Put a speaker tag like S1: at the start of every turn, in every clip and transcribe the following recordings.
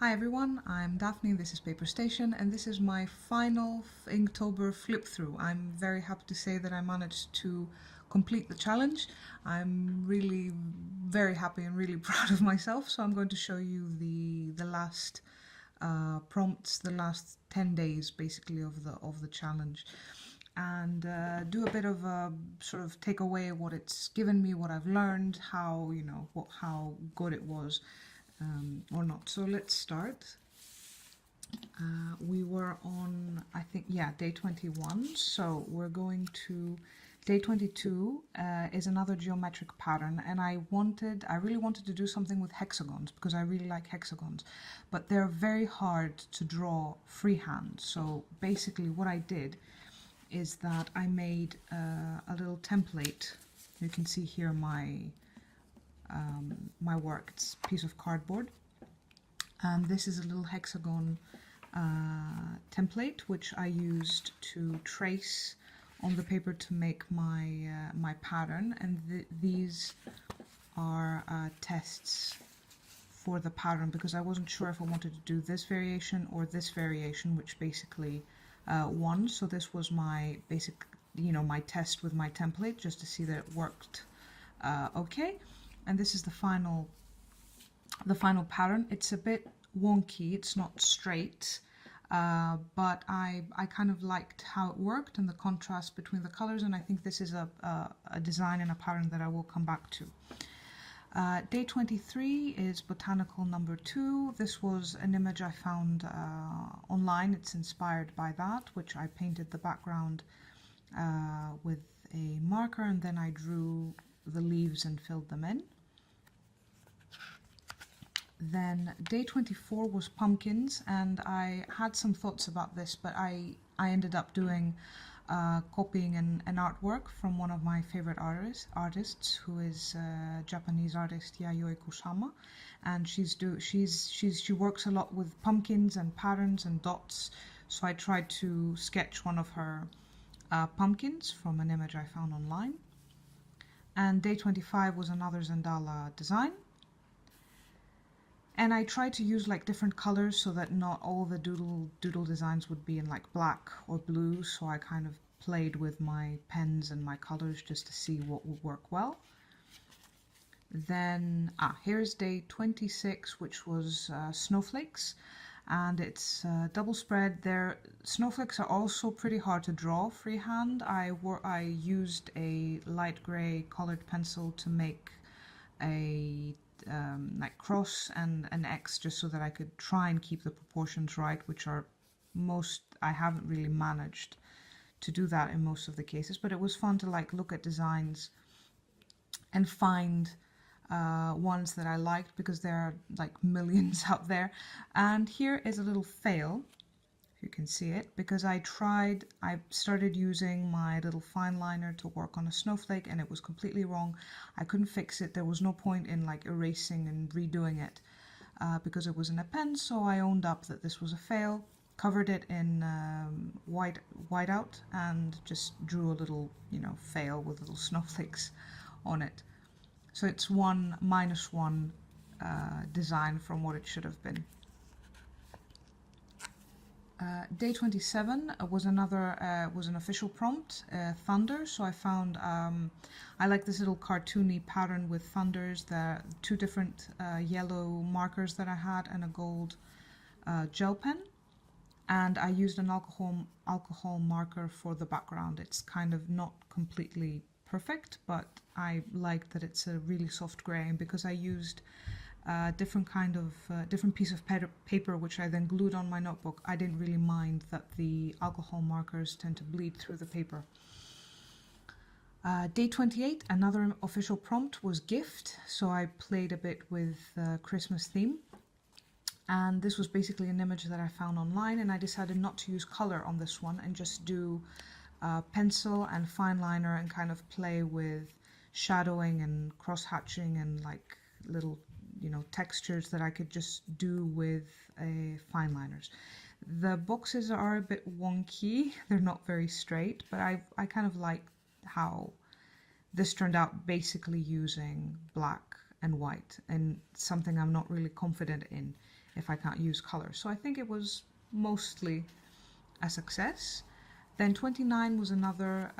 S1: Hi everyone, I'm Daphne, this is Paper Station, and this is my final Inktober flip through. I'm very happy to say that I managed to complete the challenge. I'm really very happy and really proud of myself, so I'm going to show you the last prompts, the last 10 days basically of the challenge, and do a bit of a sort of take away what it's given me, what I've learned, how how good it was. Or not. So let's start. We were on, I think, yeah, day 21. So we're going to day 22 is another geometric pattern, and I really wanted to do something with hexagons because I really like hexagons, but they're very hard to draw freehand. So basically what I did is that I made a little template. You can see here my work. It's a piece of cardboard, and this is a little hexagon template which I used to trace on the paper to make my pattern, and these are tests for the pattern because I wasn't sure if I wanted to do this variation or this variation, which basically won. So this was my basic, my test with my template, just to see that it worked okay. And this is the final pattern. It's a bit wonky, it's not straight, but I kind of liked how it worked and the contrast between the colors, and I think this is a design and a pattern that I will come back to. Day 23 is botanical number 2. This was an image I found online. It's inspired by that, which I painted the background with a marker, and then I drew the leaves and filled them in. Then day 24 was pumpkins, and I had some thoughts about this, but I ended up doing copying an artwork from one of my favorite artists, who is Japanese artist Yayoi Kusama, and she works a lot with pumpkins and patterns and dots. So I tried to sketch one of her pumpkins from an image I found online. And day 25 was another Zendala design. And I tried to use like different colors so that not all the doodle designs would be in like black or blue. So I kind of played with my pens and my colors just to see what would work well. Then, here's day 26, which was snowflakes. And it's double spread. Snowflakes are also pretty hard to draw freehand. I used a light gray colored pencil to make a like cross and an X, just so that I could try and keep the proportions right, which are I haven't really managed to do that in most of the cases, but it was fun to like look at designs and find ones that I liked, because there are like millions out there. And here is a little fail, if you can see it, because I started using my little fine liner to work on a snowflake, and it was completely wrong. I couldn't fix it. There was no point in like erasing and redoing it because it was in a pen. So I owned up that this was a fail, covered it in whiteout, and just drew a little fail with little snowflakes on it. So it's -1 design from what it should have been. Day 27 was an official prompt, thunder. So I found I like this little cartoony pattern with thunders. There are 2 different yellow markers that I had and a gold gel pen, and I used an alcohol marker for the background. It's kind of not completely perfect, but I like that it's a really soft gray, and because I used different piece of paper which I then glued on my notebook, I didn't really mind that the alcohol markers tend to bleed through the paper. Day 28, another official prompt, was gift. So I played a bit with Christmas theme, and this was basically an image that I found online, and I decided not to use color on this one and just do pencil and fine liner and kind of play with shadowing and cross hatching and like little textures that I could just do with fine liners. The boxes are a bit wonky, they're not very straight, but I kind of like how this turned out, basically using black and white, and something I'm not really confident in if I can't use color. So I think it was mostly a success. Then 29 was another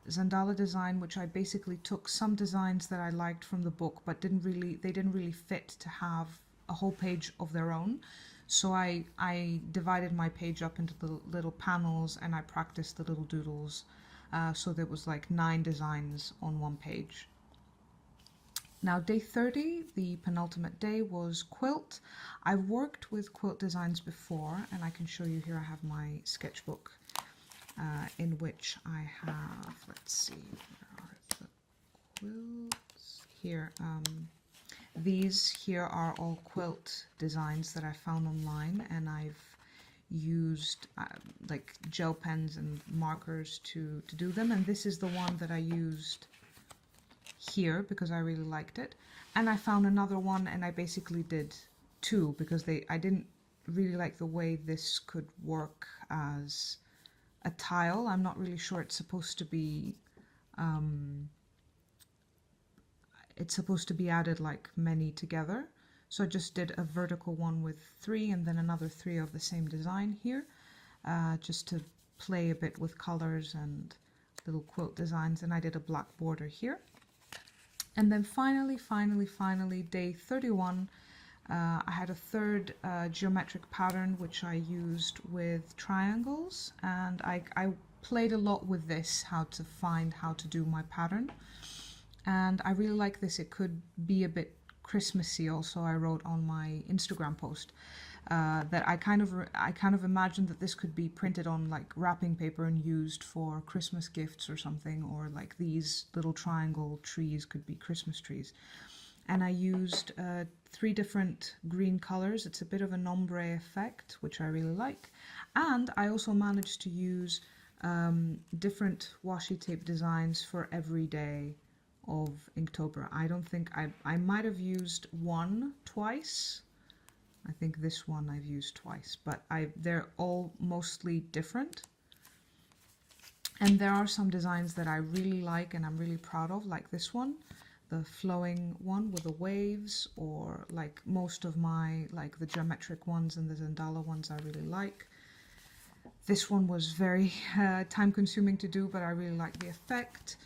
S1: Zandala design, which I basically took some designs that I liked from the book, but they didn't really fit to have a whole page of their own. So I divided my page up into the little panels, and I practiced the little doodles. So there was like 9 designs on one page. Now day 30, the penultimate day, was quilt. I've worked with quilt designs before, and I can show you here. I have my sketchbook in which I have, let's see, where are the quilts? Here, these here are all quilt designs that I found online, and I've used like gel pens and markers to do them, and this is the one that I used here because I really liked it. And I found another one, and I basically did 2 because I didn't really like the way this could work as a tile. I'm not really sure it's supposed to be added like many together. So I just did a vertical one with 3 and then another 3 of the same design here, just to play a bit with colors and little quilt designs. And I did a black border here. And then finally, day 31, I had a third geometric pattern which I used with triangles, and I played a lot with this, how to do my pattern. And I really like this. It could be a bit Christmassy also. I wrote on my Instagram post that I kind of imagined that this could be printed on like wrapping paper and used for Christmas gifts or something, or like these little triangle trees could be Christmas trees. And I used 3 different green colors. It's a bit of an ombre effect, which I really like. And I also managed to use different washi tape designs for every day of Inktober. I don't think I might have used one twice. I think this one I've used twice, but they're all mostly different. And there are some designs that I really like and I'm really proud of, like this one, the flowing one with the waves, or like most of my, like the geometric ones and the Zandala ones I really like. This one was very time consuming to do, but I really like the effect.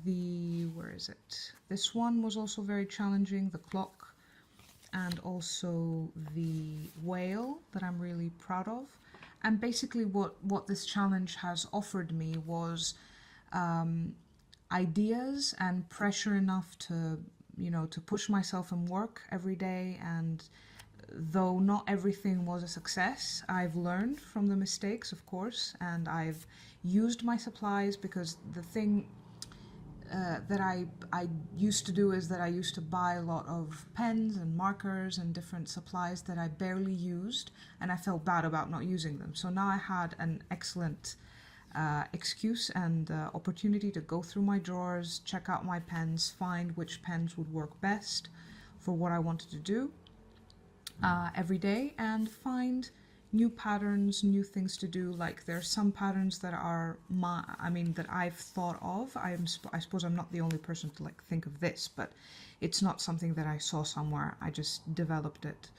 S1: Where is it? This one was also very challenging, the clock, and also the whale that I'm really proud of. And basically what this challenge has offered me was ideas and pressure enough to, to push myself and work every day. And though not everything was a success, I've learned from the mistakes, of course, and I've used my supplies, because the thing that I used to do is that I used to buy a lot of pens and markers and different supplies that I barely used, and I felt bad about not using them. So now I had an excellent excuse and opportunity to go through my drawers, check out my pens, find which pens would work best for what I wanted to do every day, and find new patterns, new things to do. Like there's some patterns that are that I've thought of. I suppose I'm not the only person to like think of this, but it's not something that I saw somewhere. I just developed it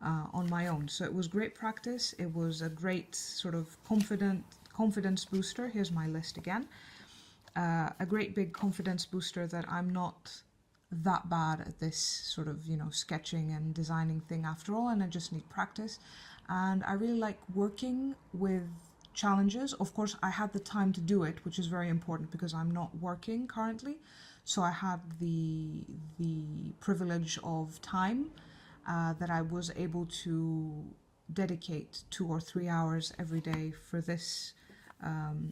S1: on my own. So it was great practice. It was a great sort of confidence booster. Here's my list again. A great big confidence booster that I'm not that bad at this sort of, sketching and designing thing after all, and I just need practice. And I really like working with challenges. Of course, I had the time to do it, which is very important because I'm not working currently. So I had the privilege of time that I was able to dedicate 2 or 3 hours every day for this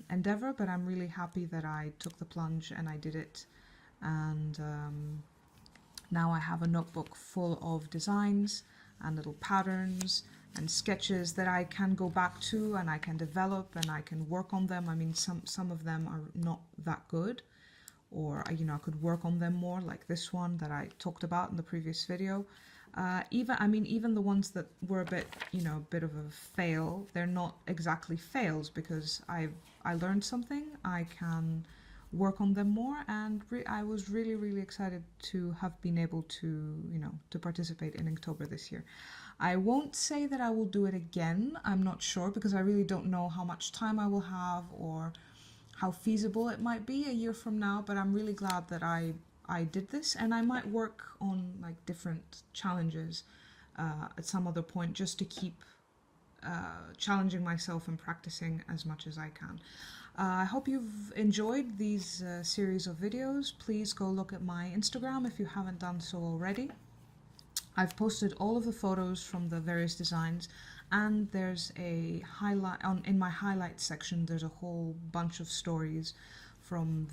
S1: endeavor. But I'm really happy that I took the plunge and I did it. And now I have a notebook full of designs and little patterns and sketches that I can go back to and I can develop and I can work on them. I mean, some of them are not that good, or I could work on them more, like this one that I talked about in the previous video. Even the ones that were a bit, a bit of a fail, they're not exactly fails because I learned something. I can work on them more, and I was really excited to have been able to to participate in Inktober this year. I won't say that I will do it again. I'm not sure because I really don't know how much time I will have or how feasible it might be a year from now, but I'm really glad that I did this, and I might work on like different challenges at some other point just to keep challenging myself and practicing as much as I can. I hope you've enjoyed these series of videos. Please go look at my Instagram if you haven't done so already. I've posted all of the photos from the various designs, and there's a highlight in my highlights section. There's a whole bunch of stories from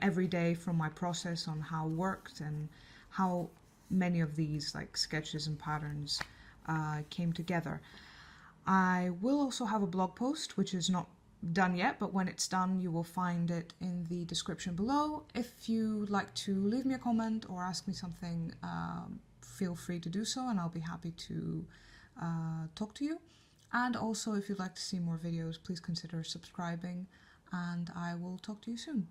S1: every day, from my process on how it worked and how many of these like sketches and patterns came together. I will also have a blog post, which is not done yet, but when it's done you will find it in the description below. If you'd like to leave me a comment or ask me something, feel free to do so, and I'll be happy to talk to you. And also, if you'd like to see more videos, please consider subscribing, and I will talk to you soon.